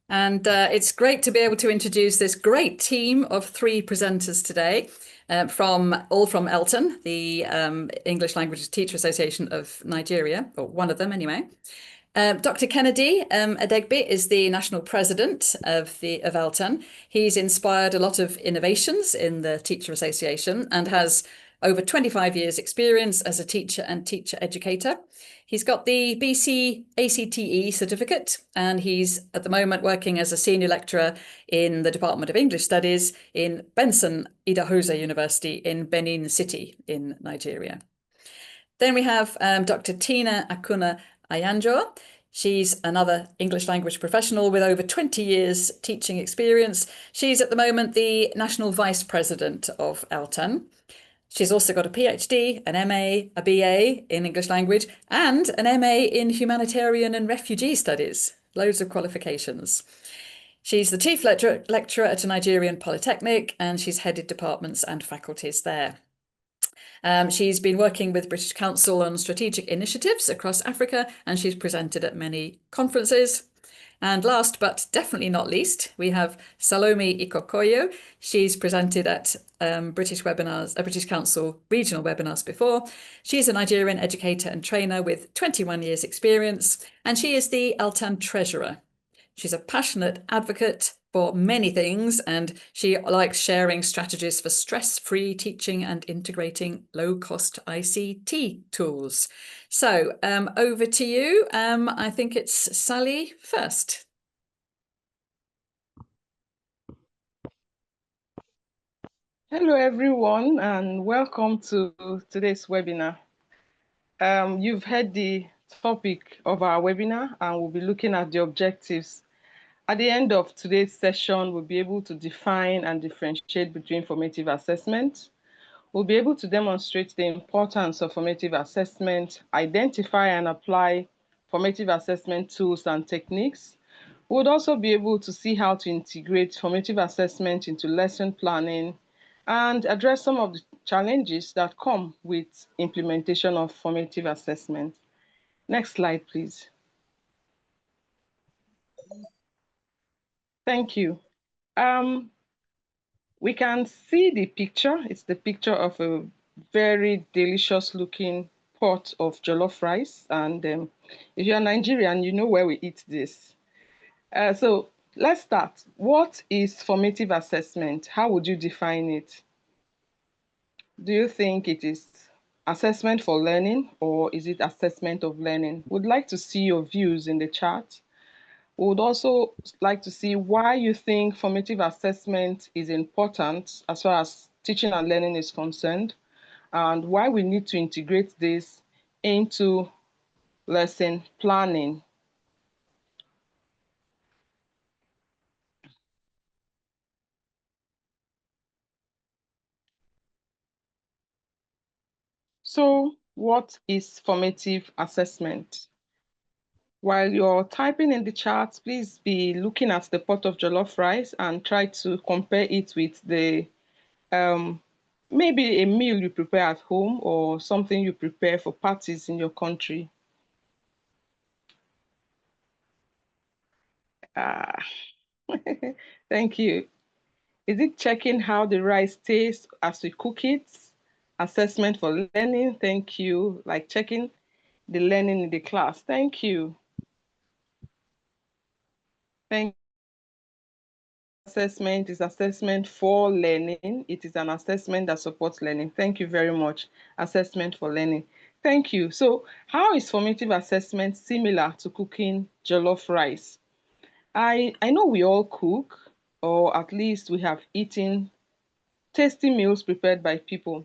And it's great to be able to introduce this great team of three presenters today, from Elton, the English Language Teacher Association of Nigeria, or one of them anyway. Dr. Kennedy Adegbe is the national president of Elton. He's inspired a lot of innovations in the Teacher Association and has over 25 years experience as a teacher and teacher educator. He's got the BC ACTE certificate, and he's at the moment working as a senior lecturer in the Department of English Studies in Benson Idahosa University in Benin City in Nigeria. Then we have Dr. Tina Akuna Ayanjo. She's another English language professional with over 20 years teaching experience. She's at the moment the National Vice President of Elton. She's also got a PhD, an MA, a BA in English language, and an MA in humanitarian and refugee studies. Loads of qualifications. She's the chief lecturer at a Nigerian polytechnic, and she's headed departments and faculties there. She's been working with British Council on strategic initiatives across Africa, and she's presented at many conferences. And last but definitely not least, we have Salome Ikokoyo. She's presented at British Council regional webinars before. She's a Nigerian educator and trainer with 21 years experience, and she is the Elton treasurer. She's a passionate advocate for many things, and she likes sharing strategies for stress-free teaching and integrating low-cost ICT tools. So over to you. I think it's Sally first. Hello, everyone, and welcome to today's webinar. You've heard the topic of our webinar, and we'll be looking at the objectives. At the end of today's session, we'll be able to define and differentiate between formative assessment. We'll be able to demonstrate the importance of formative assessment, identify and apply formative assessment tools and techniques. We'll also be able to see how to integrate formative assessment into lesson planning and address some of the challenges that come with implementation of formative assessment. Next slide, please. Thank you. We can see the picture. It's the picture of a very delicious looking pot of jollof rice. And if you're Nigerian, you know where we eat this. So let's start. What is formative assessment? How would you define it? Do you think it is assessment for learning, or is it assessment of learning? Would like to see your views in the chat. We would also like to see why you think formative assessment is important as far as teaching and learning is concerned, and why we need to integrate this into lesson planning. So, what is formative assessment? While you're typing in the chat, please be looking at the pot of jollof rice and try to compare it with the maybe a meal you prepare at home or something you prepare for parties in your country. Thank you. Is it checking how the rice tastes as we cook it? Assessment for learning. Thank you. Like checking the learning in the class. Thank you. Thank you. Assessment is assessment for learning. It is an assessment that supports learning. Thank you very much. Assessment for learning. Thank you. So how is formative assessment similar to cooking jollof rice? I know we all cook, or at least we have eaten tasty meals prepared by people.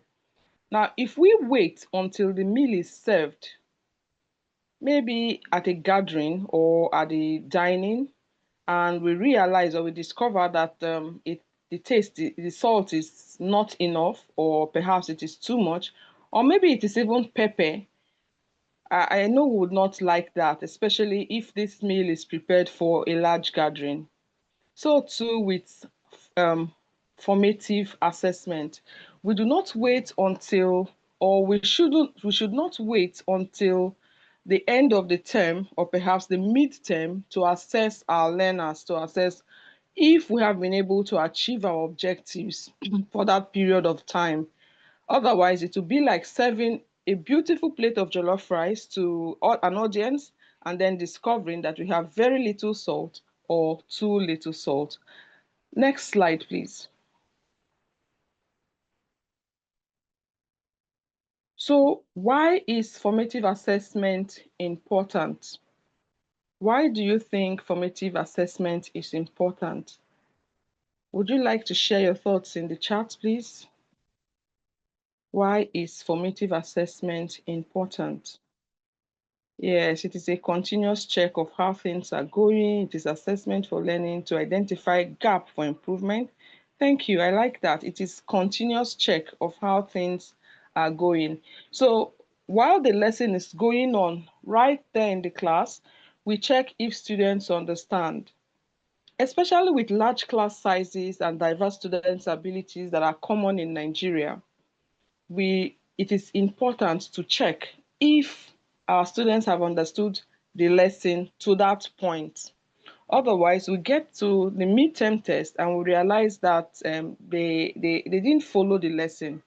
Now, if we wait until the meal is served, maybe at a gathering or at a dining, and we realize or we discover that the salt is not enough, or perhaps it is too much, or maybe it is even pepper. I know we would not like that, especially if this meal is prepared for a large gathering. So too with formative assessment. We do not wait until, or we should not wait until the end of the term or perhaps the mid-term to assess our learners, to assess if we have been able to achieve our objectives for that period of time. Otherwise, it will be like serving a beautiful plate of jollof rice to an audience and then discovering that we have very little salt or too little salt. Next slide, please. So, why is formative assessment important? Why do you think formative assessment is important? Would you like to share your thoughts in the chat, please? Why is formative assessment important? Yes, it is a continuous check of how things are going. It is assessment for learning to identify gap for improvement. Thank you. I like that. It is continuous check of how things are going. So while the lesson is going on right there in the class, we check if students understand, especially with large class sizes and diverse students' abilities that are common in Nigeria. It is important to check if our students have understood the lesson to that point. Otherwise, we get to the midterm test and we realize that they didn't follow the lesson.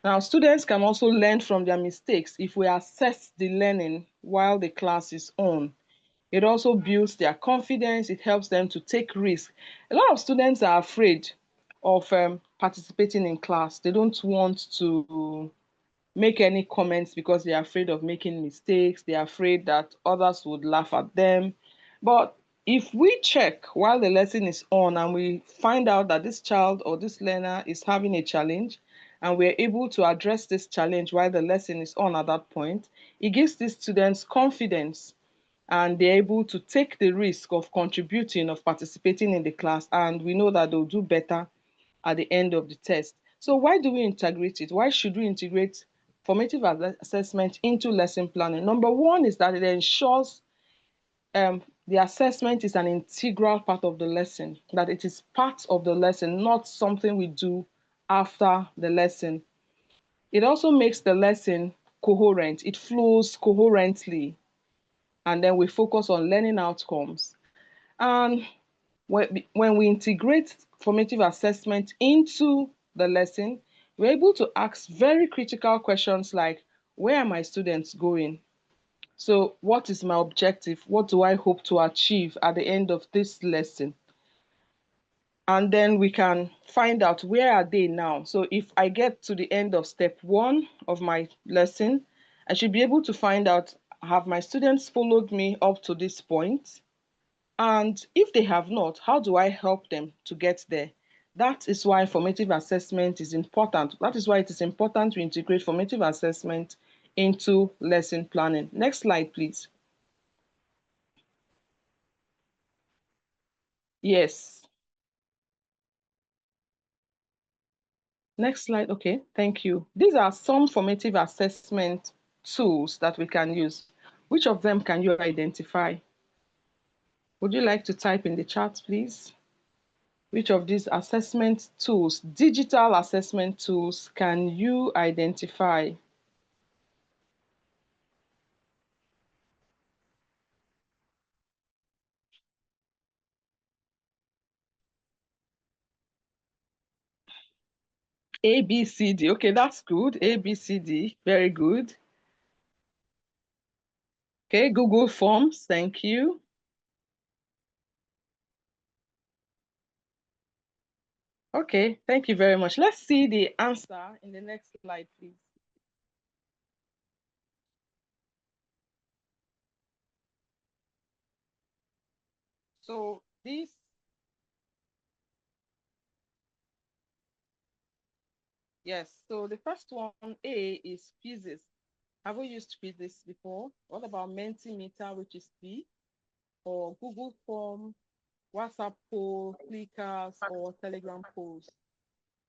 Now, students can also learn from their mistakes if we assess the learning while the class is on. It also builds their confidence. It helps them to take risks. A lot of students are afraid of participating in class. They don't want to make any comments because they're afraid of making mistakes. They're afraid that others would laugh at them. But if we check while the lesson is on and we find out that this child or this learner is having a challenge and we're able to address this challenge while the lesson is on at that point, it gives these students confidence and they're able to take the risk of contributing, of participating in the class, and we know that they'll do better at the end of the test. So why do we integrate it? Why should we integrate formative assessment into lesson planning? Number one is that it ensures the assessment is an integral part of the lesson, that it is part of the lesson, not something we do after the lesson. It also makes the lesson coherent. It flows coherently, and then we focus on learning outcomes. And when we integrate formative assessment into the lesson, we're able to ask very critical questions like, where are my students going? So what is my objective? What do I hope to achieve at the end of this lesson? And then we can find out where are they now. So if I get to the end of step one of my lesson, I should be able to find out, have my students followed me up to this point? And if they have not, how do I help them to get there? That is why formative assessment is important. That is why it is important to integrate formative assessment into lesson planning. Next slide, please. Yes. Next slide. Okay, thank you. These are some formative assessment tools that we can use. Which of them can you identify? Would you like to type in the chat, please? Which of these assessment tools, digital assessment tools, can you identify? A, B, C, D. Okay, that's good. A, B, C, D. Very good. Okay, Google Forms. Thank you. Okay, thank you very much. Let's see the answer in the next slide, please. So this, yes. So the first one, A, is quizzes. Have we used quizzes before? What about Mentimeter, which is B, or Google Form, WhatsApp poll, clickers, or Telegram polls?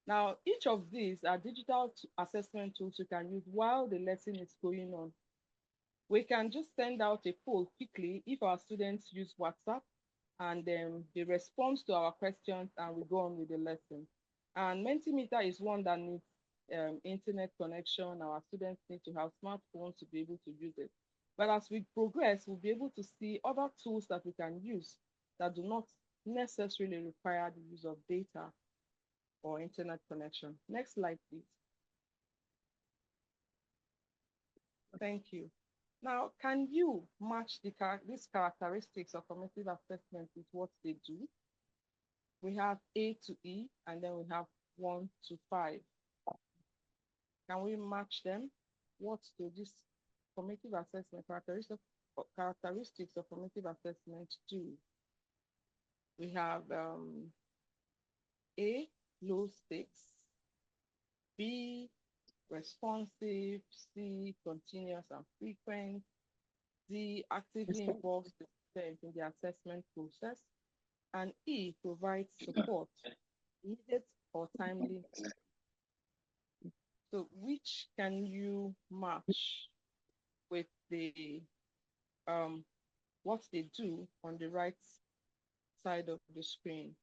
Now, each of these are digital assessment tools you can use while the lesson is going on. We can just send out a poll quickly if our students use WhatsApp, and then they respond to our questions and we go on with the lesson. And Mentimeter is one that needs internet connection. Our students need to have smartphones to be able to use it. But as we progress, we'll be able to see other tools that we can use that do not necessarily require the use of data or internet connection. Next slide, please. Thank you. Now, can you match these characteristics of formative assessment with what they do? We have A to E, and then we have 1 to 5. Can we match them? What do this formative assessment characteristics of formative assessment do? We have A, low stakes, B, responsive, C, continuous and frequent, D, actively involves the student in the assessment process, and E, provides support, immediate or timely. So which can you match with the what they do on the right side of the screen?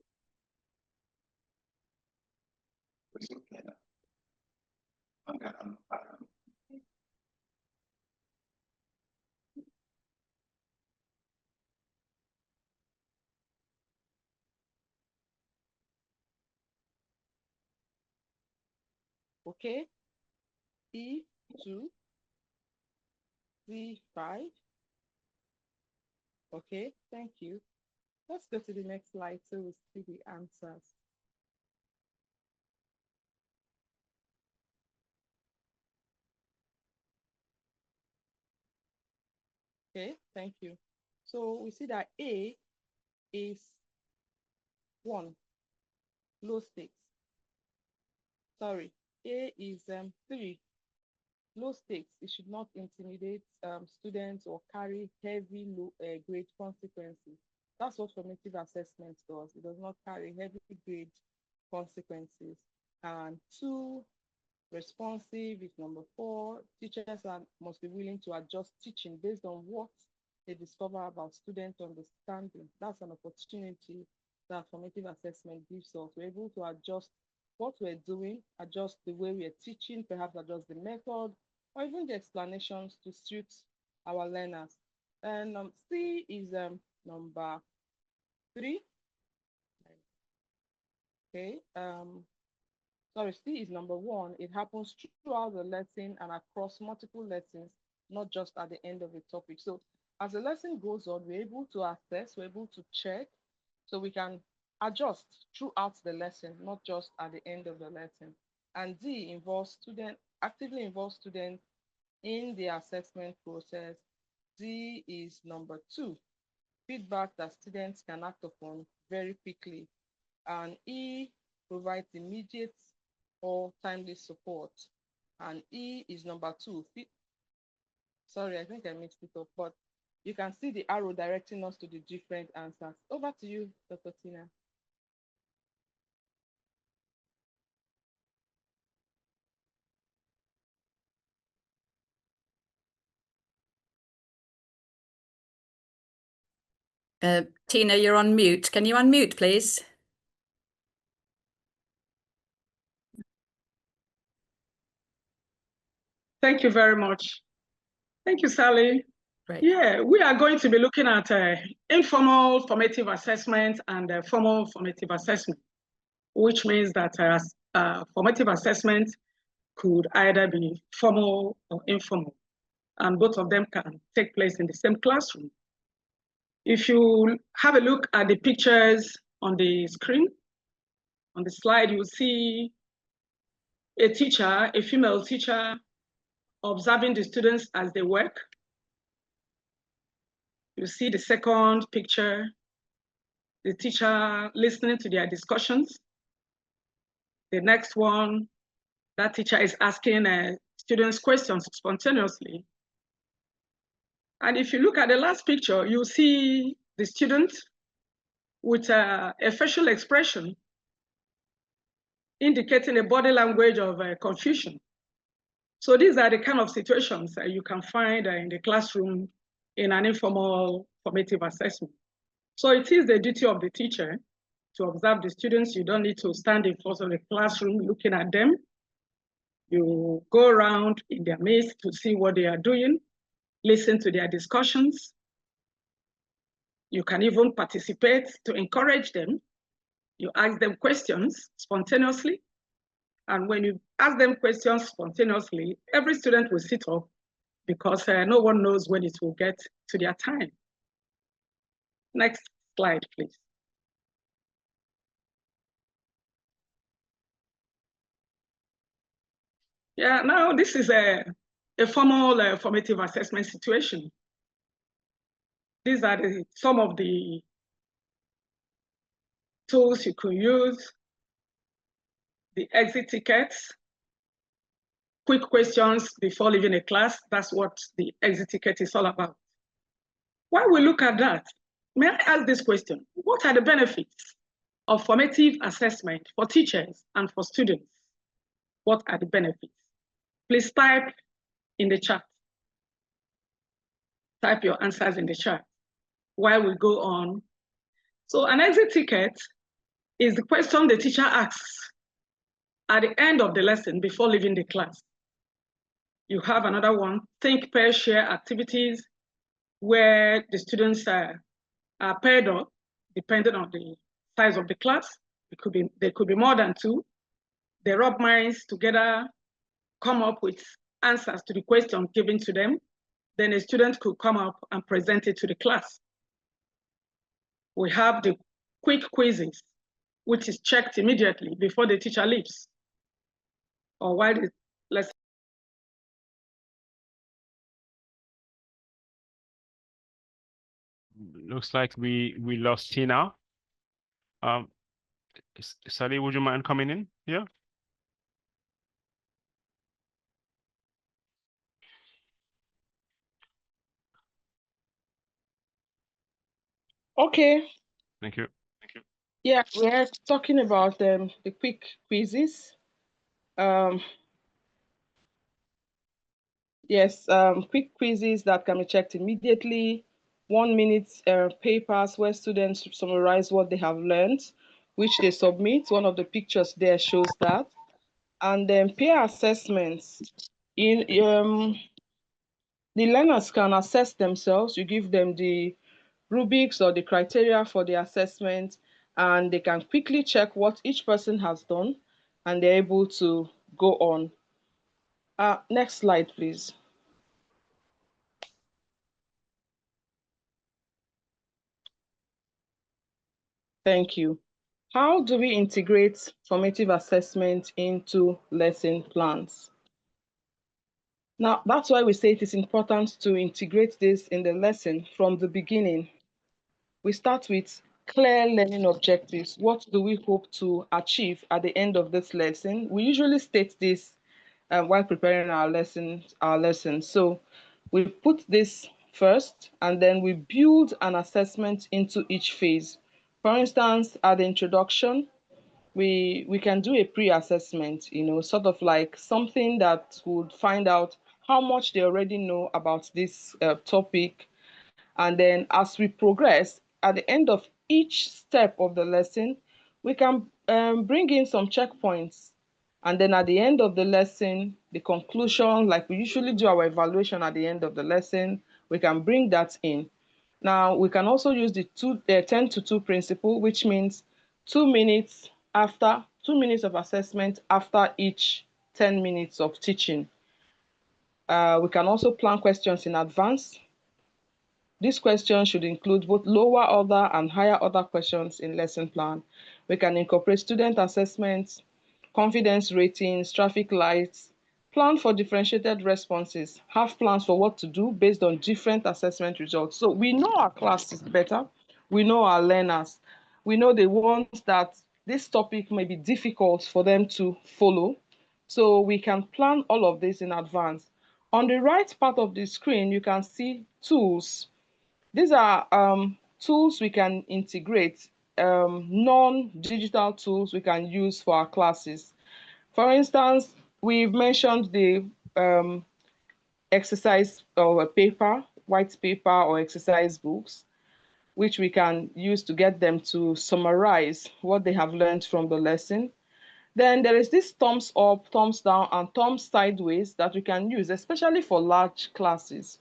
Okay, E2, C5. Okay, thank you. Let's go to the next slide so we see the answers. Okay, thank you. So we see that A is 1, low stakes. Sorry, A is 3, low stakes. It should not intimidate students or carry heavy low grade consequences. That's what formative assessment does. It does not carry heavy grade consequences. And 2, responsive is number 4. Teachers must be willing to adjust teaching based on what they discover about student understanding. That's an opportunity that formative assessment gives us. We're able to adjust what we're doing, adjust the way we're teaching, perhaps adjust the method, or even the explanations to suit our learners. And C is number 3. Okay. Sorry, C is number 1. It happens throughout the lesson and across multiple lessons, not just at the end of the topic. So as the lesson goes on, we're able to assess, we're able to check, so we can adjust throughout the lesson, not just at the end of the lesson. And D actively involves students in the assessment process. D is number 2, feedback that students can act upon very quickly. And E provides immediate or timely support. And E is number 2. Sorry, I think I mixed it up, but you can see the arrow directing us to the different answers. Over to you, Dr. Tina. Tina, you're on mute. Can you unmute, please? Thank you very much. Thank you, Sally. Great. Yeah, we are going to be looking at informal formative assessment and formal formative assessment, which means that formative assessment could either be formal or informal, and both of them can take place in the same classroom. If you have a look at the pictures on the screen, on the slide, you'll see a teacher, a female teacher, observing the students as they work. You see the second picture, the teacher listening to their discussions. The next one, that teacher is asking students questions spontaneously. And if you look at the last picture, you see the student with a facial expression indicating a body language of confusion. So these are the kind of situations that you can find in the classroom in an informal formative assessment. So it is the duty of the teacher to observe the students. You don't need to stand in front of the classroom looking at them. You go around in their midst to see what they are doing. listen to their discussions. You can even participate to encourage them. You ask them questions spontaneously. And when you ask them questions spontaneously, every student will sit up because no one knows when it will get to their time. Next slide, please. Yeah, now this is a formal formative assessment situation. These are some of the tools you could use, the exit tickets, quick questions before leaving a class. That's what the exit ticket is all about. While we look at that, may I ask this question? What are the benefits of formative assessment for teachers and for students? What are the benefits? Please type in the chat. Type your answers in the chat while we go on. So an exit ticket is the question the teacher asks at the end of the lesson before leaving the class. You have another one, think, pair, share activities, where the students are paired up depending on the size of the class. There could be more than two. They rub minds together, come up with answers to the question given to them. Then a student could come up and present it to the class. We have the quick quizzes, which is checked immediately before the teacher leaves or while the lesson. Looks like we lost Tina. Sally, would you mind coming in here? Okay. Thank you. Thank you. Yeah, we're talking about the quick quizzes. Yes, quick quizzes that can be checked immediately. 1 minute papers where students summarize what they have learned, which they submit. One of the pictures there shows that. And then peer assessments. The learners can assess themselves. You give them the rubrics or the criteria for the assessment, and they can quickly check what each person has done, and they're able to go on. Next slide, please. Thank you. How do we integrate formative assessment into lesson plans? Now, that's why we say it is important to integrate this in the lesson from the beginning. We start with clear learning objectives. What do we hope to achieve at the end of this lesson? We usually state this while preparing our lessons. So we put this first, and then we build an assessment into each phase. For instance, at the introduction, we can do a pre-assessment, sort of like something that would find out how much they already know about this topic. And then as we progress, at the end of each step of the lesson, we can bring in some checkpoints. And then at the end of the lesson, the conclusion, like we usually do our evaluation at the end of the lesson, we can bring that in. Now, we can also use the 10 to 2 principle, which means 2 minutes of assessment after each 10 minutes of teaching. We can also plan questions in advance. This question should include both lower order and higher order questions in lesson plan. We can incorporate student assessments, confidence ratings, traffic lights, plan for differentiated responses, have plans for what to do based on different assessment results. So we know our classes better, we know our learners, we know the ones that this topic may be difficult for them to follow. So we can plan all of this in advance. On the right part of the screen, you can see tools. These are tools we can integrate, non-digital tools we can use for our classes. For instance, we've mentioned the exercise or paper, white paper or exercise books, which we can use to get them to summarize what they have learned from the lesson. Then there is this thumbs up, thumbs down, and thumbs sideways that we can use, especially for large classes.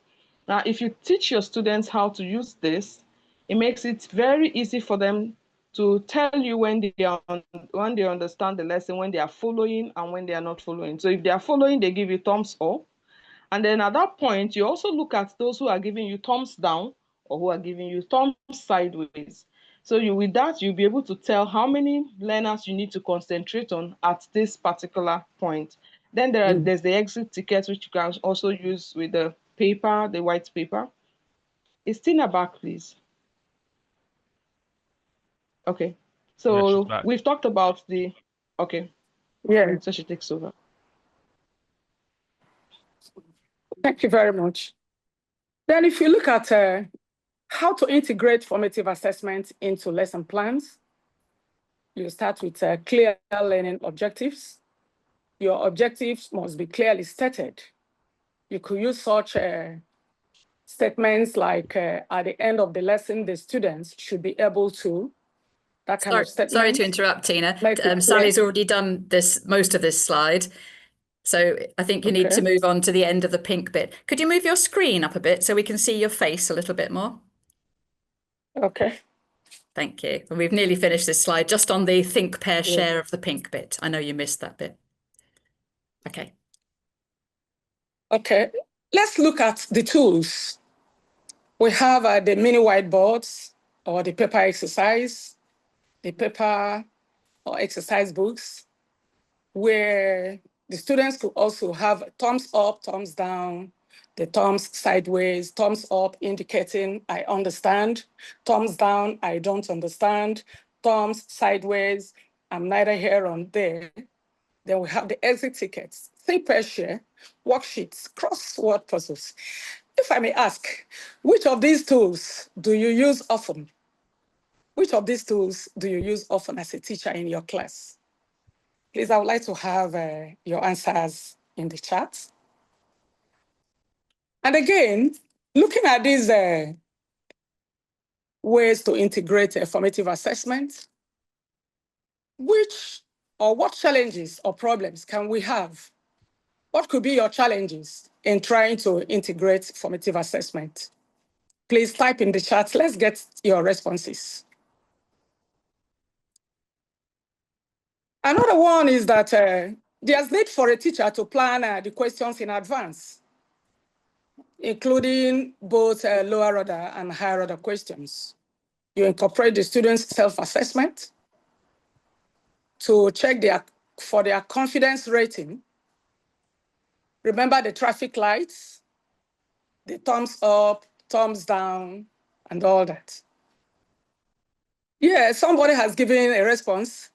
Now, if you teach your students how to use this, it makes it very easy for them to tell you when they understand the lesson, when they are following and when they are not following. So if they are following, they give you thumbs up. And then at that point, you also look at those who are giving you thumbs down or who are giving you thumbs sideways. So with that, you'll be able to tell how many learners you need to concentrate on at this particular point. Then there's the exit ticket, which you can also use with the paper, the white paper. Is Tina back, please? Okay. So back. we've talked about okay. Yeah. So she takes over. Thank you very much. Then if you look at how to integrate formative assessment into lesson plans, you start with clear learning objectives. Your objectives must be clearly stated. You could use such statements like at the end of the lesson, the students should be able to, that kind of statement. Sorry to interrupt, Tina. Sally's already done most of this slide. So I think you need to move on to the end of the pink bit. Could you move your screen up a bit so we can see your face a little bit more? Okay. Thank you. And we've nearly finished this slide just on the think, pair, share of the pink bit. I know you missed that bit. Okay. Okay. Let's look at the tools. We have the mini whiteboards or the paper exercise, the paper or exercise books, where the students could also have thumbs up, thumbs down, the thumbs sideways, thumbs up indicating I understand, thumbs down, I don't understand, thumbs sideways, I'm neither here nor there. Then we have the exit tickets, think, pair, share, worksheets, crossword puzzles. If I may ask, which of these tools do you use often? Which of these tools do you use often as a teacher in your class? Please, I would like to have your answers in the chat. And again, looking at these ways to integrate formative assessment, what challenges or problems can we have? What could be your challenges in trying to integrate formative assessment? Please type in the chat. Let's get your responses. Another one is that there's need for a teacher to plan the questions in advance, including both lower order and higher order questions. You incorporate the students' self-assessment to check for their confidence rating. Remember the traffic lights, the thumbs up, thumbs down, and all that. Yeah, somebody has given a response.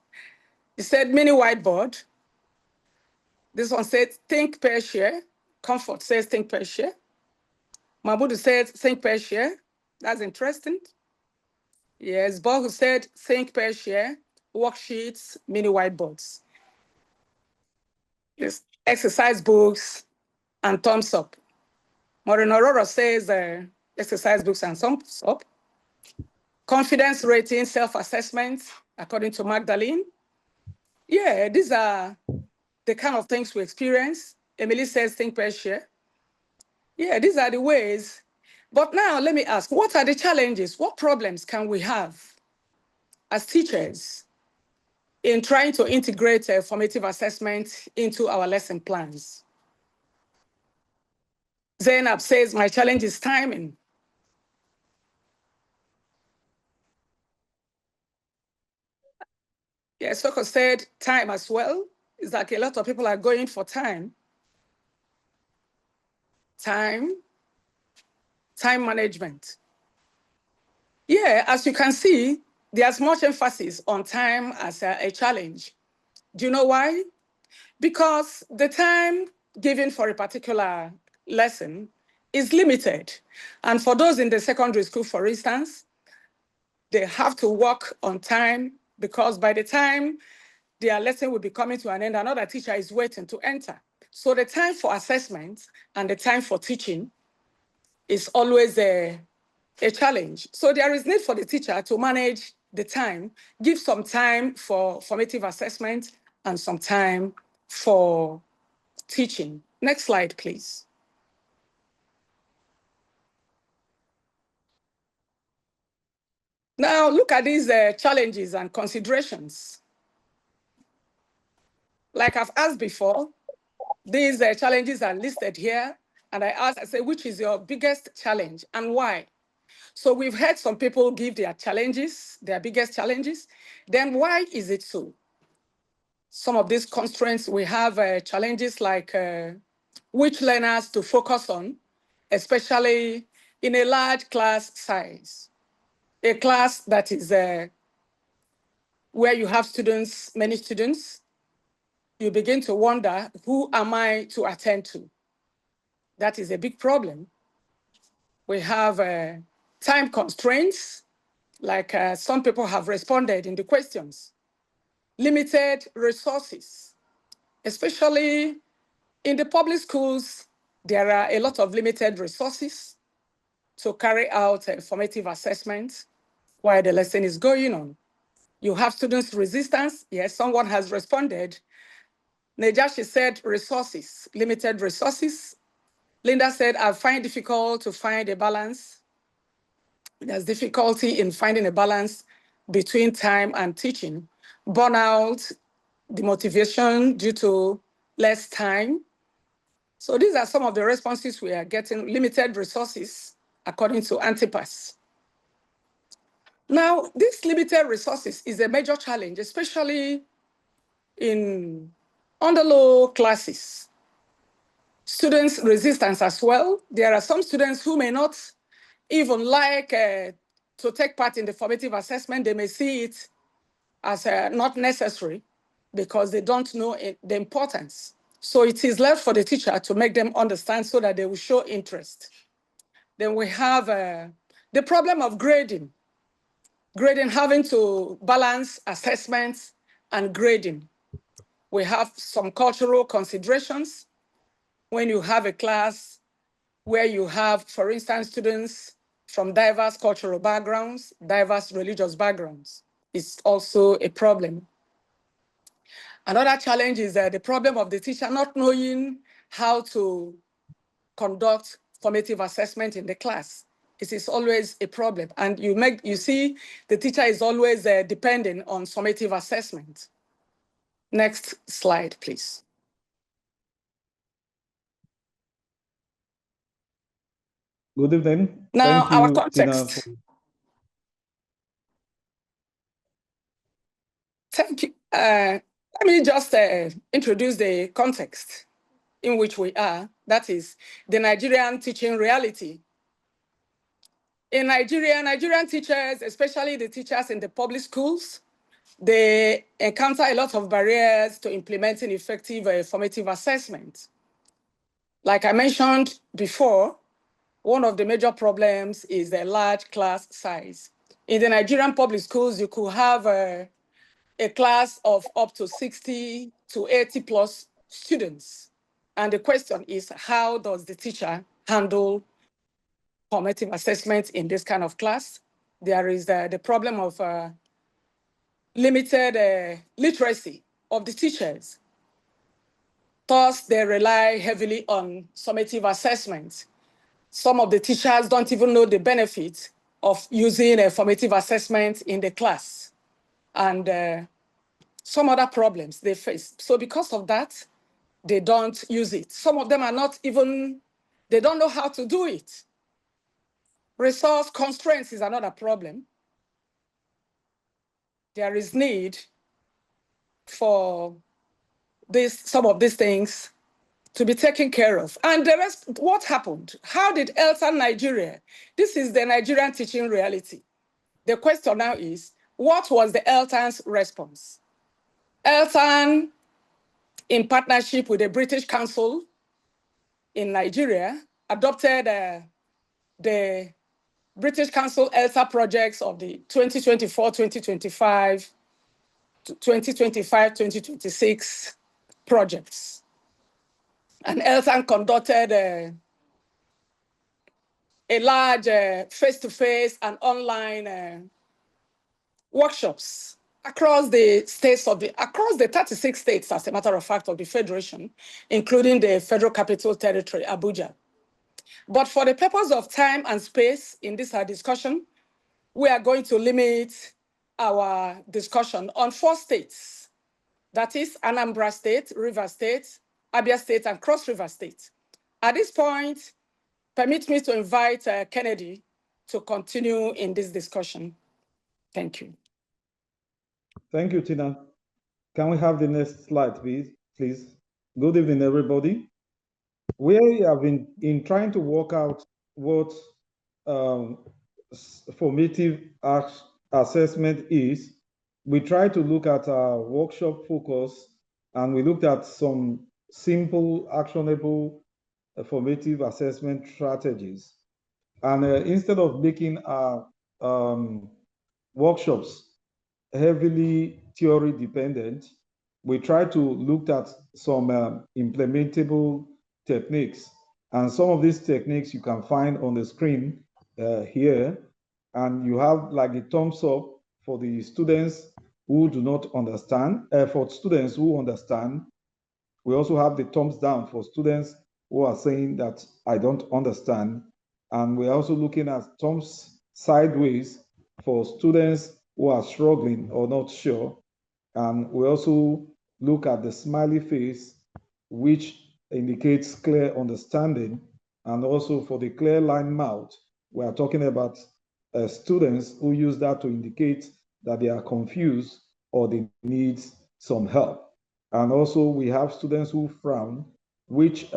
He said mini whiteboard. This one said think, pair, share. Comfort says think, pair, share. Mahmoud said think, pair, share. That's interesting. Yes, Bob said think, pair, share, worksheets, mini whiteboards. Yes, exercise books and thumbs up. Maureen Aurora says exercise books and thumbs up. Confidence rating, self-assessment, according to Magdalene. Yeah, these are the kind of things we experience. Emily says think, pair, share. Yeah, these are the ways. But now let me ask, what are the challenges? What problems can we have as teachers in trying to integrate formative assessment into our lesson plans? Zainab says, my challenge is timing. Yes, Soko said time as well. It's like a lot of people are going for time. Time management. Yeah, as you can see, there's much emphasis on time as a challenge. Do you know why? Because the time given for a particular lesson is limited. And for those in the secondary school, for instance, they have to work on time because by the time their lesson will be coming to an end, another teacher is waiting to enter. So the time for assessment and the time for teaching is always a challenge. So there is need for the teacher to manage the time, give some time for formative assessment and some time for teaching. Next slide, please. Now, look at these challenges and considerations. Like I've asked before, these challenges are listed here. And I say, which is your biggest challenge and why? So we've heard some people give their challenges, their biggest challenges. Then why is it so? Some of these constraints, we have challenges like which learners to focus on, especially in a large class size. A class that is where you have students, many students, you begin to wonder, who am I to attend to? That is a big problem. We have time constraints, like some people have responded in the questions. Limited resources, especially in the public schools, there are a lot of limited resources to carry out formative assessments while the lesson is going on. You have students' resistance. Yes, someone has responded. Nejashi said resources, limited resources. Linda said, I find difficult to find a balance. There's difficulty in finding a balance between time and teaching. Burnout, demotivation due to less time. So these are some of the responses we are getting. Limited resources, according to Antipas. Now, this limited resources is a major challenge, especially in underlow classes. Students' resistance as well. There are some students who may not even like to take part in the formative assessment. They may see it as not necessary because they don't know the importance. So it is left for the teacher to make them understand so that they will show interest. Then we have the problem of grading. Grading, having to balance assessments and grading. We have some cultural considerations. When you have a class where you have, for instance, students from diverse cultural backgrounds, diverse religious backgrounds, it's also a problem. Another challenge is the problem of the teacher not knowing how to conduct formative assessment in the class. It is always a problem. And you see the teacher is always depending on summative assessment. Next slide, please. Good evening. Now, Thank you, our Tina, context. Thank you. Let me just introduce the context in which we are. That is the Nigerian teaching reality. In Nigeria, Nigerian teachers, especially the teachers in the public schools, they encounter a lot of barriers to implementing effective formative assessment. Like I mentioned before, one of the major problems is the large class size. In the Nigerian public schools, you could have a class of up to 60 to 80 plus students. And the question is, how does the teacher handle formative assessment in this kind of class? There is the problem of limited literacy of the teachers. Thus, they rely heavily on summative assessment. Some of the teachers don't even know the benefit of using a formative assessment in the class. And some other problems they face. So because of that, they don't use it. Some of them are not even, they don't know how to do it. Resource constraints is another problem. There is need for some of these things to be taken care of. And the rest, what happened? How did ELSAN Nigeria? This is the Nigerian teaching reality. The question now is, what was the ELSAN's response? ELSAN, in partnership with the British Council in Nigeria, adopted the British Council ELSA projects of the 2024-2025 to 2025-2026 projects. And ELSAN conducted a large face-to-face and online workshops across the states across the 36 states, as a matter of fact, of the Federation, including the Federal Capital Territory, Abuja. But for the purpose of time and space in this discussion, we are going to limit our discussion on 4 states. That is Anambra State, Rivers State, Abia State, and Cross River State. At this point, permit me to invite Kennedy to continue in this discussion. Thank you. Thank you, Tina. Can we have the next slide, please? Good evening, everybody. We have been trying to work out what formative assessment is. We try to look at our workshop focus, and we looked at some simple, actionable formative assessment strategies. And instead of making our workshops heavily theory dependent, we try to look at some implementable techniques. And some of these techniques you can find on the screen here. And you have like the thumbs up for the students who do not understand. For students who understand, we also have the thumbs down for students who are saying that I don't understand. And we're also looking at thumbs sideways for students who are struggling or not sure. And we also look at the smiley face, which indicates clear understanding. And also for the clear line mouth, we are talking about students who use that to indicate that they are confused or they need some help. And also we have students who frown, which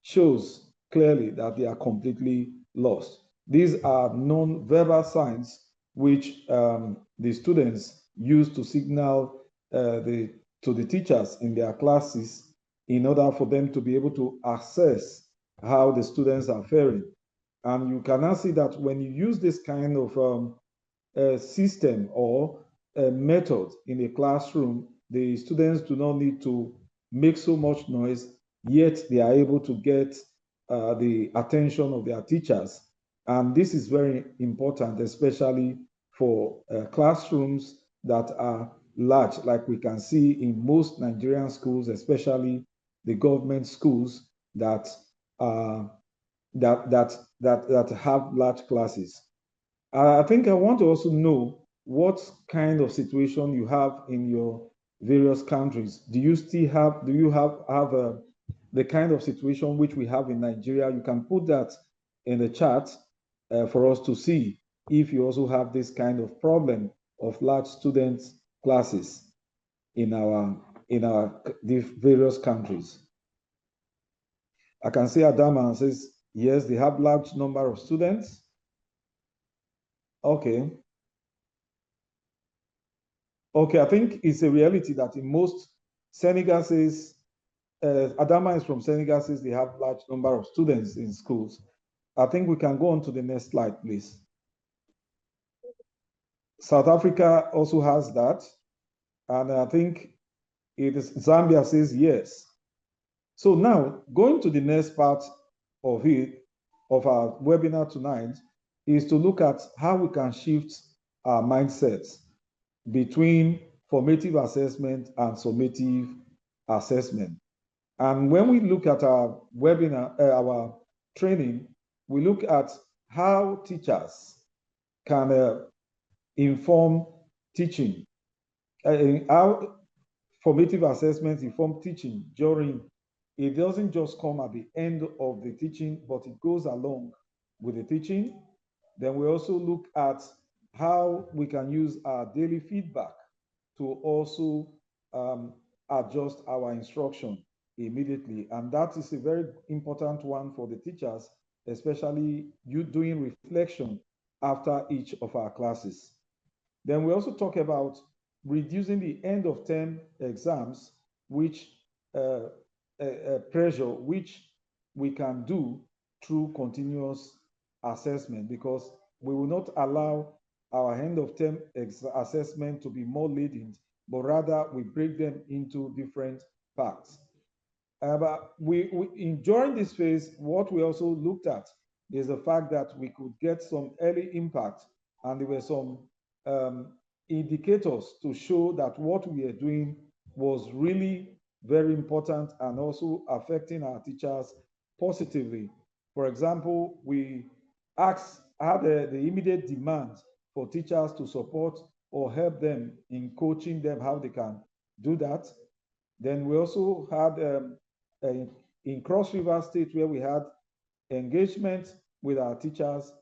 shows clearly that they are completely lost. These are non-verbal signs which the students use to signal to the teachers in their classes in order for them to be able to assess how the students are faring. And you can now see that when you use this kind of system or method in a classroom, the students do not need to make so much noise, yet they are able to get the attention of their teachers. And this is very important, especially for classrooms that are large, like we can see in most Nigerian schools, especially the government schools that have large classes. I think I want to also know what kind of situation you have in your various countries. Do you have the kind of situation which we have in Nigeria? You can put that in the chat for us to see if you also have this kind of problem of large student classes in the various countries. I can see Adama says, yes, they have large number of students. Okay. Okay, I think it's a reality that in most Senegal says, Adama is from Senegal, says they have large number of students in schools. I think we can go on to the next slide, please. South Africa also has that. And I think it is Zambia says yes. So now going to the next part of our webinar tonight is to look at how we can shift our mindsets between formative assessment and summative assessment. And when we look at our webinar, our training, we look at how teachers can inform teaching, how formative assessments inform teaching during. It doesn't just come at the end of the teaching, but it goes along with the teaching. Then we also look at how we can use our daily feedback to also adjust our instruction immediately. And that is a very important one for the teachers, especially you doing reflection after each of our classes. Then we also talk about reducing the end of term exams, which pressure, which we can do through continuous assessment, because we will not allow our end of term assessment to be more laden, but rather we break them into different parts. But during this phase, what we also looked at is the fact that we could get some early impact, and there were some indicators to show that what we are doing was really very important and also affecting our teachers positively. For example, we had the immediate demand for teachers to support or help them in coaching them how they can do that. Then we also had in Cross River State where we had engagement with our teachers,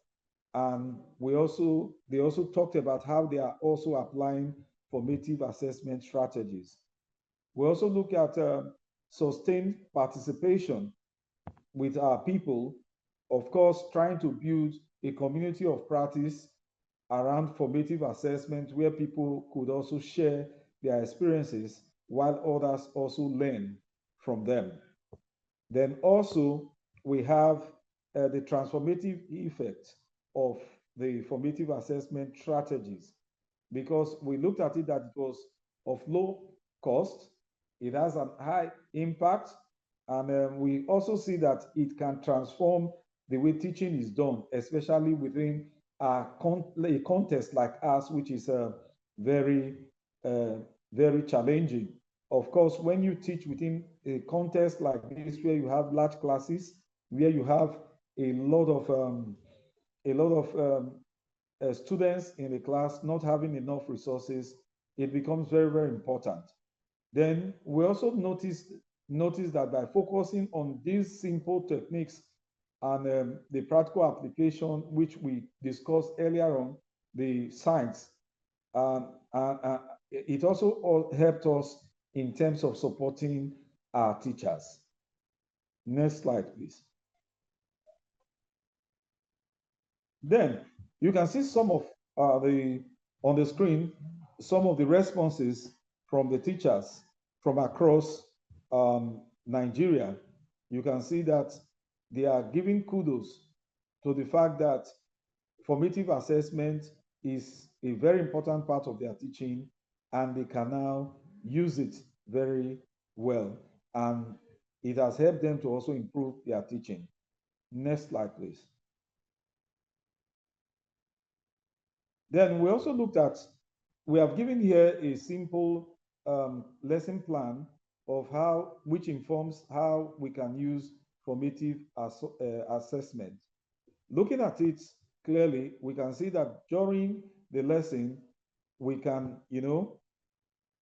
and they also talked about how they are also applying formative assessment strategies. We also look at sustained participation with our people, of course, trying to build a community of practice around formative assessment where people could also share their experiences while others also learn from them. Then also we have the transformative effect of the formative assessment strategies, because we looked at it that it was of low cost, it has a high impact, and we also see that it can transform the way teaching is done, especially within a context like ours, which is very challenging. Of course, when you teach within a context like this, where you have large classes, where you have a lot of students in the class not having enough resources, it becomes very, very important. Then we also notice that by focusing on these simple techniques and the practical application, which we discussed earlier on, the science, it also helped us in terms of supporting our teachers. Next slide, please. Then you can see some of on the screen, some of the responses from the teachers from across Nigeria. You can see that they are giving kudos to the fact that formative assessment is a very important part of their teaching, and they can now use it very well. And it has helped them to also improve their teaching. Next slide, please. Then we also looked at, we have given here a simple lesson plan of which informs how we can use formative assessment. Looking at it clearly, we can see that during the lesson, we can,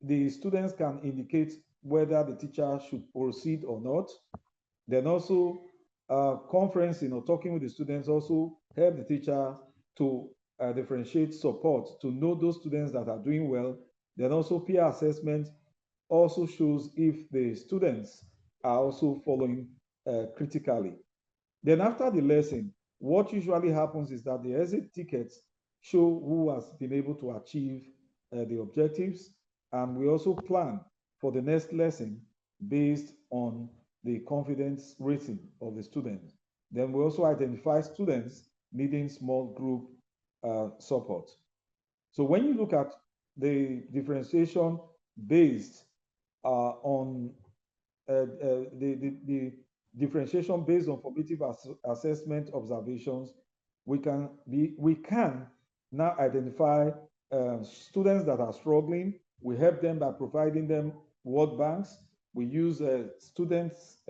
the students can indicate whether the teacher should proceed or not. Then also conferencing or talking with the students also help the teacher to differentiate support, to know those students that are doing well. Then also peer assessment also shows if the students are also following critically. Then after the lesson, what usually happens is that the exit tickets show who has been able to achieve the objectives, and we also plan for the next lesson based on the confidence rating of the students. Then we also identify students needing small group support. So when you look at the differentiation based on the differentiation based on formative assessment observations, we can now identify students that are struggling. We help them by providing them word banks. We use students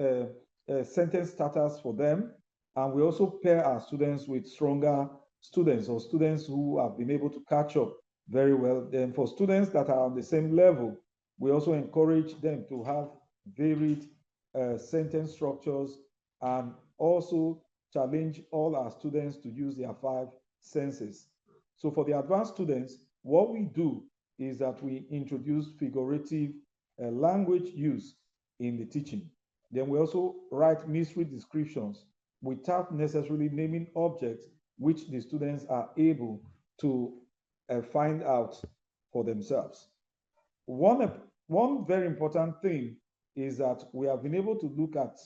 sentence starters for them, and we also pair our students with stronger students or students who have been able to catch up very well. Then for students that are on the same level, we also encourage them to have varied sentence structures, and also challenge all our students to use their 5 senses. So for the advanced students, what we do is that we introduce figurative language use in the teaching. Then we also write mystery descriptions without necessarily naming objects, which the students are able to find out for themselves. One very important thing is that we have been able to look at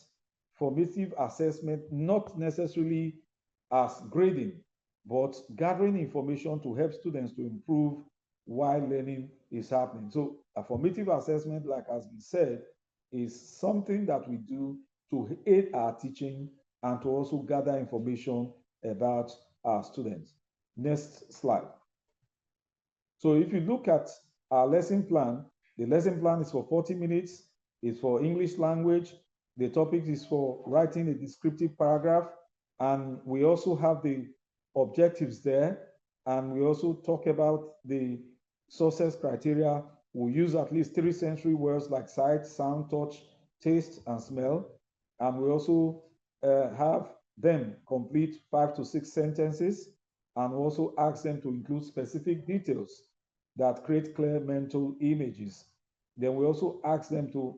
formative assessment not necessarily as grading, but gathering information to help students to improve while learning is happening. So a formative assessment, like has been said, is something that we do to aid our teaching and to also gather information about our students. Next slide. So if you look at our lesson plan, the lesson plan is for 40 minutes. It's for English language. The topic is for writing a descriptive paragraph. And we also have the objectives there. And we also talk about the success criteria. We use at least 3 sensory words like sight, sound, touch, taste, and smell. And we also have them complete 5 to 6 sentences, and also ask them to include specific details that create clear mental images. Then we also ask them to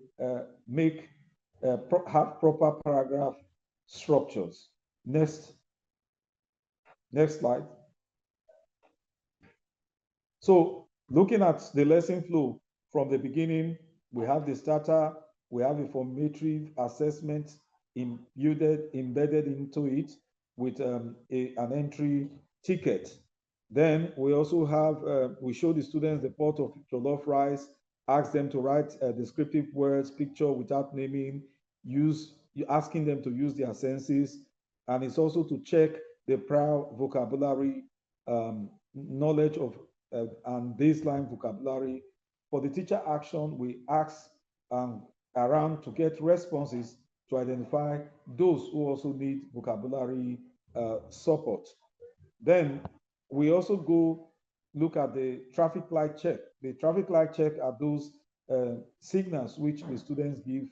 have proper paragraph structures. Next slide. So looking at the lesson flow from the beginning, we have the starter, we have a formative assessment embedded into it with an entry ticket. Then we also have, we show the students the pot of jollof rice, ask them to write descriptive words, picture without naming, asking them to use their senses, and it's also to check the prior vocabulary knowledge of and baseline vocabulary. For the teacher action, we ask around to get responses to identify those who also need vocabulary support. Then we also go look at the traffic light check. The traffic light check are those signals which the students give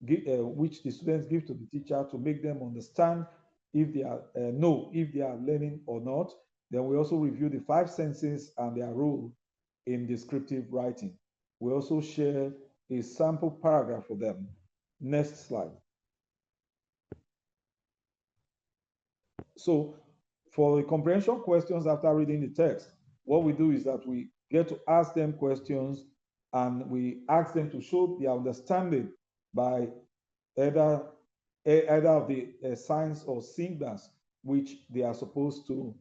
to the teacher to make them understand if they are if they are learning or not. Then we also review the 5 senses and their role in descriptive writing. We also share a sample paragraph for them. Next slide. So for the comprehension questions after reading the text, what we do is that we get to ask them questions, and we ask them to show their understanding by either of the signs or symbols which they are supposed to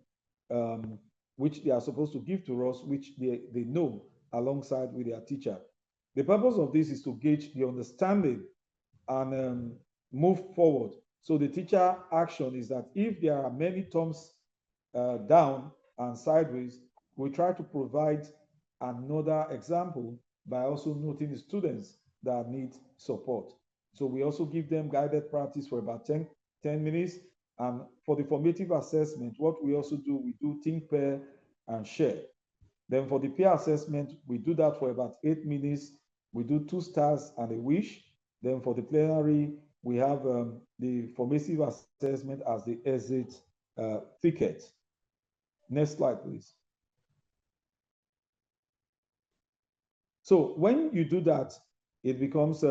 give to us, which they know alongside with their teacher. The purpose of this is to gauge the understanding and move forward. So the teacher action is that if there are many thumbs down and sideways, we try to provide another example by also noting the students that need support. So we also give them guided practice for about 10 minutes. And for the formative assessment, what we also do, we do think, pair, and share. Then for the peer assessment, we do that for about 8 minutes. We do 2 stars and a wish. Then for the plenary, we have the formative assessment as the exit ticket. Next slide, please. So when you do that, it becomes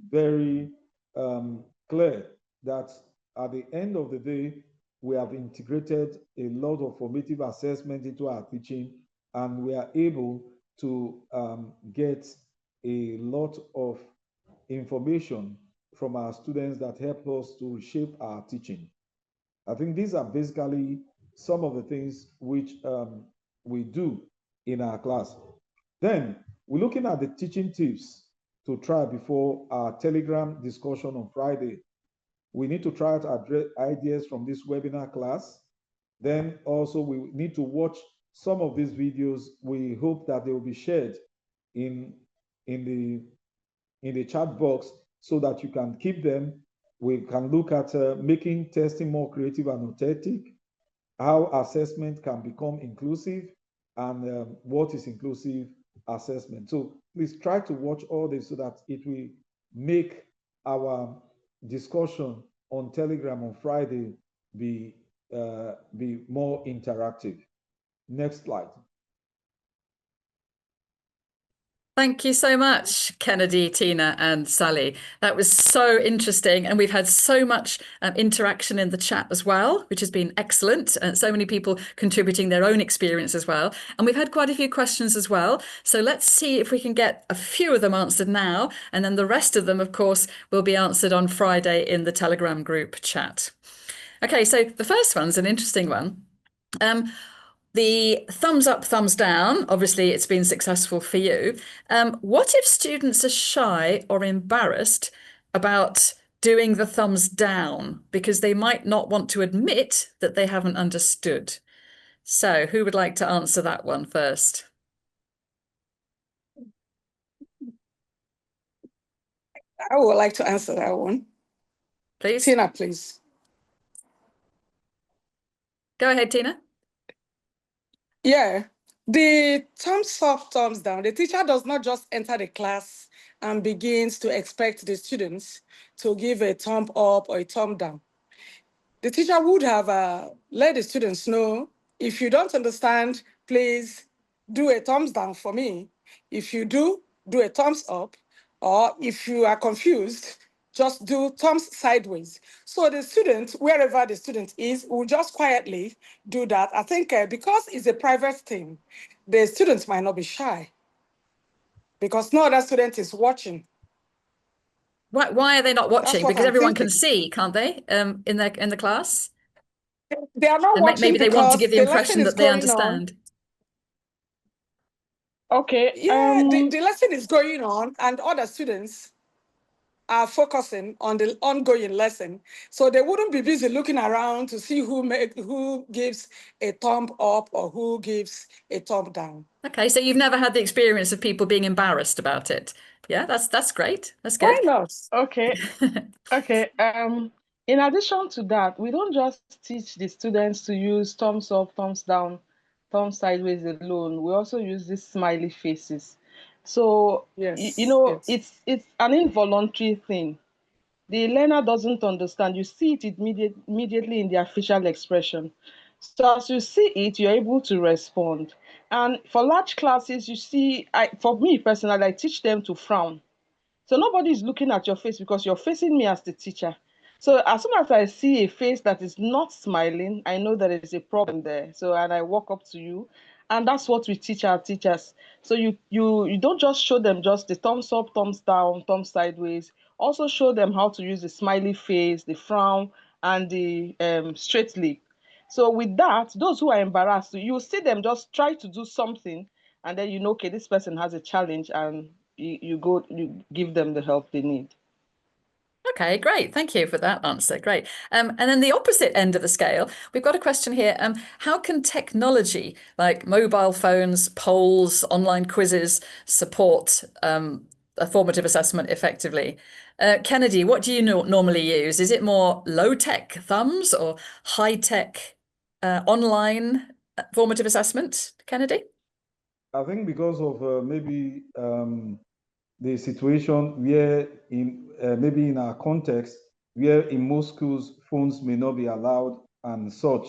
very clear that at the end of the day, we have integrated a lot of formative assessment into our teaching, and we are able to get a lot of information from our students that help us to shape our teaching. I think these are basically some of the things which we do in our class. Then we're looking at the teaching tips to try before our Telegram discussion on Friday. We need to try to address ideas from this webinar class. Then also we need to watch some of these videos. We hope that they will be shared in the chat box so that you can keep them. We can look at making testing more creative and authentic, how assessment can become inclusive, and what is inclusive assessment. So please try to watch all this so that it will make our discussion on Telegram on Friday be more interactive. Next slide. Thank you so much, Kennedy, Tina, and Sally. That was so interesting. And we've had so much interaction in the chat as well, which has been excellent. And so many people contributing their own experience as well. And we've had quite a few questions as well. So let's see if we can get a few of them answered now. And then the rest of them, of course, will be answered on Friday in the Telegram group chat. Okay, so the first one's an interesting one. The thumbs up, thumbs down, obviously it's been successful for you. What if students are shy or embarrassed about doing the thumbs down because they might not want to admit that they haven't understood? So who would like to answer that one first? I would like to answer that one. Please. Tina, please. Go ahead, Tina. Yeah, the thumbs up, thumbs down. The teacher does not just enter the class and begins to expect the students to give a thumb up or a thumb down. The teacher would have let the students know, if you don't understand, please do a thumbs down for me. If you do a thumbs up. Or if you are confused, just do thumbs sideways. So the student, wherever the student is, will just quietly do that. I think because it's a private thing, the students might not be shy because no other student is watching. Why are they not watching? what Because I'm everyone can thinking. see, can't they? In the class. They are not And watching maybe they want to because give the the lesson impression is that they going on. understand. Okay. Yeah, the lesson is going on and other students are focusing on the ongoing lesson. So they wouldn't be busy looking around to see who gives a thumb up or who gives a thumb down. Okay, so you've never had the experience of people being embarrassed about it. Yeah, that's great. That's good. Why not? Okay. Okay. In addition to that, we don't just teach the students to use thumbs up, thumbs down, thumbs sideways alone. We also use these smiley faces. So, Yes, yes. yes. It's an involuntary thing. The learner doesn't understand. You see it immediately in their facial expression. So as you see it, you're able to respond. And for large classes, you see, for me personally, I teach them to frown. So nobody is looking at your face because you're facing me as the teacher. So as soon as I see a face that is not smiling, I know there is a problem there. So and I walk up to you, and that's what we teach our teachers. So you don't just show them just the thumbs up, thumbs down, thumbs sideways. Also show them how to use the smiley face, the frown, and the straight lip. So with that, those who are embarrassed, you see them just try to do something, and then you know, okay, this person has a challenge, and you give them the help they need. Okay, great. Thank you for that answer. Great. And then the opposite end of the scale, we've got a question here. How can technology like mobile phones, polls, online quizzes support a formative assessment effectively? Kennedy, what do you normally use? Is it more low-tech thumbs or high-tech online formative assessment? Kennedy? I think because of maybe the situation where maybe in our context where in most schools phones may not be allowed and such,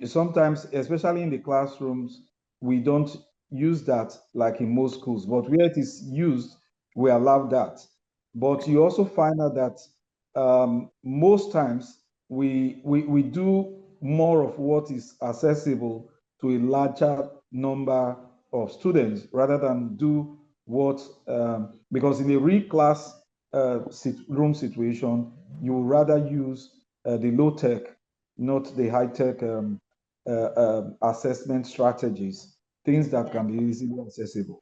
sometimes, especially in the classrooms, we don't use that like in most schools, but where it is used, we allow that. But you also find out that most times we do more of what is accessible to a larger number of students rather than do what, because in a real class room situation, you would rather use the low tech, not the high tech assessment strategies, things that can be easily accessible.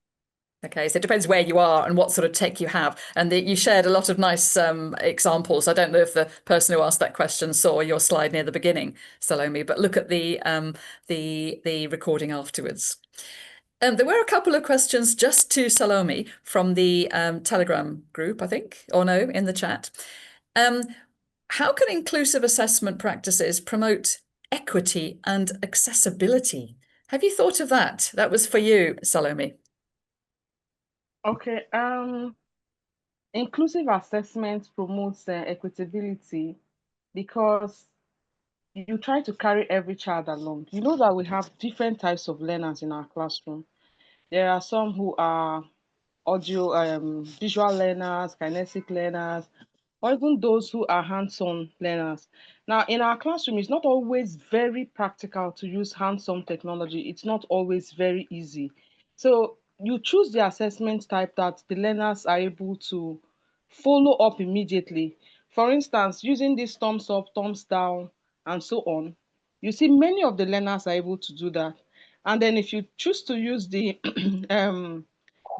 Okay, so it depends where you are and what sort of tech you have. And you shared a lot of nice examples. I don't know if the person who asked that question saw your slide near the beginning, Salome, but look at the recording afterwards. There were a couple of questions just to Salome from the Telegram group, I think, or no, in the chat. How can inclusive assessment practices promote equity and accessibility? Have you thought of that? That was for you, Salome. Okay. Inclusive assessment promotes equitability because you try to carry every child along. You know that we have different types of learners in our classroom. There are some who are visual learners, kinetic learners, or even those who are hands-on learners. Now, in our classroom, it's not always very practical to use hands-on technology. It's not always very easy. So you choose the assessment type that the learners are able to follow up immediately. For instance, using this thumbs up, thumbs down, and so on. You see, many of the learners are able to do that. And then if you choose to use the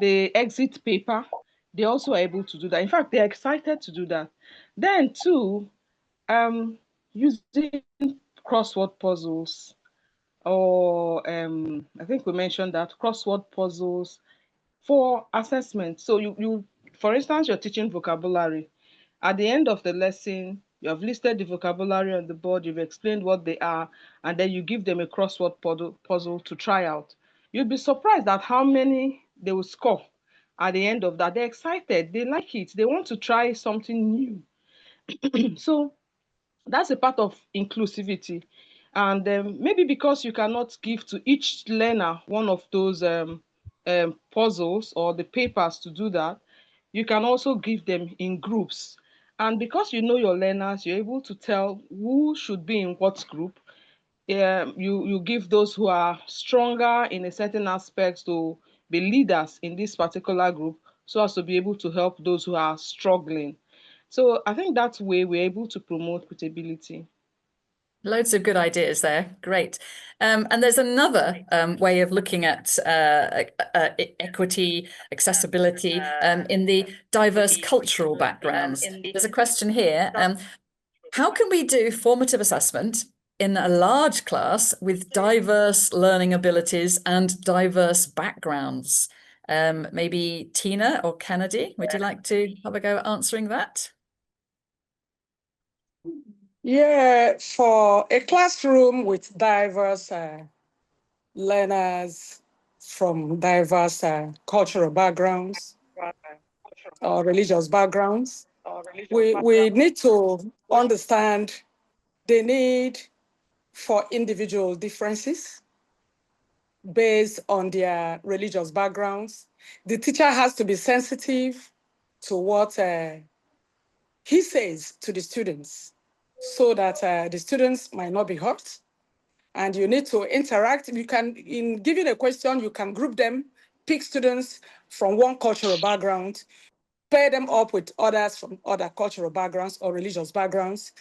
exit paper, they're also able to do that. In fact, they're excited to do that. Then too, using crossword puzzles, or I think we mentioned that crossword puzzles for assessment. So you for instance, you're teaching vocabulary. At the end of the lesson, You have listed the vocabulary on the board, you've explained what they are, and then you give them a crossword puzzle to try out. You'd be surprised at how many they will score at the end of that. They're excited, they like it, they want to try something new. So that's a part of inclusivity. And maybe because you cannot give to each learner one of those puzzles or the papers to do that, you can also give them in groups. And because you know your learners, you're able to tell who should be in what group. You give those who are stronger in a certain aspect to be leaders in this particular group, so as to be able to help those who are struggling. So I think that way we're able to promote equitability. Loads of good ideas there. Great. And there's another way of looking at equity, accessibility in the diverse cultural backgrounds. There's a question here. How can we do formative assessment in a large class with diverse learning abilities and diverse backgrounds? Maybe Tina or Kennedy, would you like to have a go at answering that? Yeah, for a classroom with diverse learners from diverse cultural backgrounds or religious backgrounds, we need to understand the need for individual differences based on their religious backgrounds. The teacher has to be sensitive to what he says to the students, so that the students might not be hurt. And you need to interact. You can, in giving a question, you can group them, pick students from one cultural background, pair them up with others from other cultural backgrounds or religious backgrounds.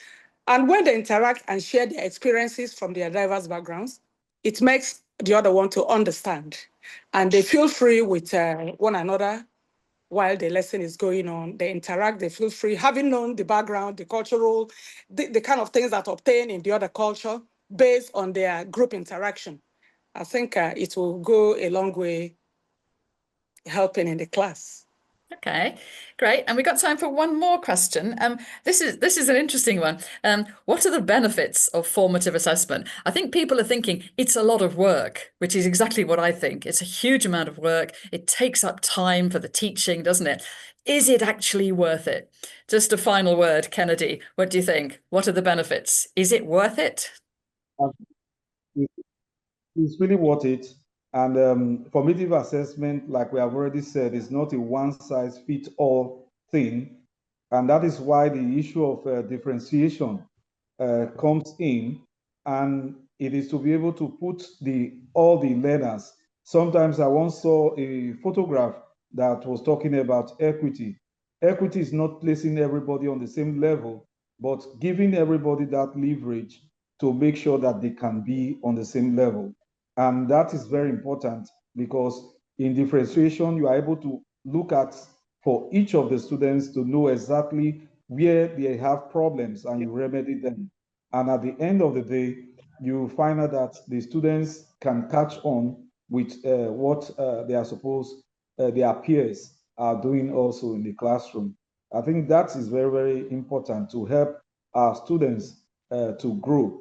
And when they interact and share their experiences from their diverse backgrounds, it makes the other one to understand. And they feel free with one another while the lesson is going on. They interact, they feel free, having known the background, the cultural, the kind of things that obtain in the other culture based on their group interaction. I think it will go a long way helping in the class. Okay, great. And we got time for one more question. This is an interesting one. What are the benefits of formative assessment? I think people are thinking it's a lot of work, which is exactly what I think. It's a huge amount of work. It takes up time for the teaching, doesn't it? Is it actually worth it? Just a final word, Kennedy. What do you think? What are the benefits? Is it worth it? It's really worth it. And formative assessment, like we have already said, is not a one-size-fits-all thing. And that is why the issue of differentiation comes in. And it is to be able to put all the learners. Sometimes I once saw a photograph that was talking about equity. Equity is not placing everybody on the same level, but giving everybody that leverage to make sure that they can be on the same level. And that is very important, because in differentiation, you are able to look at for each of the students to know exactly where they have problems, and you remedy them. And at the end of the day, you find out that the students can catch on with what they are supposed, their peers are doing also in the classroom. I think that is very, very important to help our students to grow.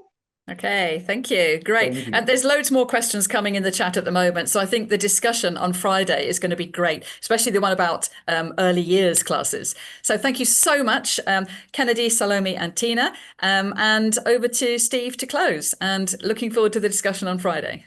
Okay, thank you. Great. Thank you. And there's loads more questions coming in the chat at the moment. So I think the discussion on Friday is going to be great, especially the one about early years classes. So thank you so much, Kennedy, Salome and Tina. And over to Steve to close, and looking forward to the discussion on Friday.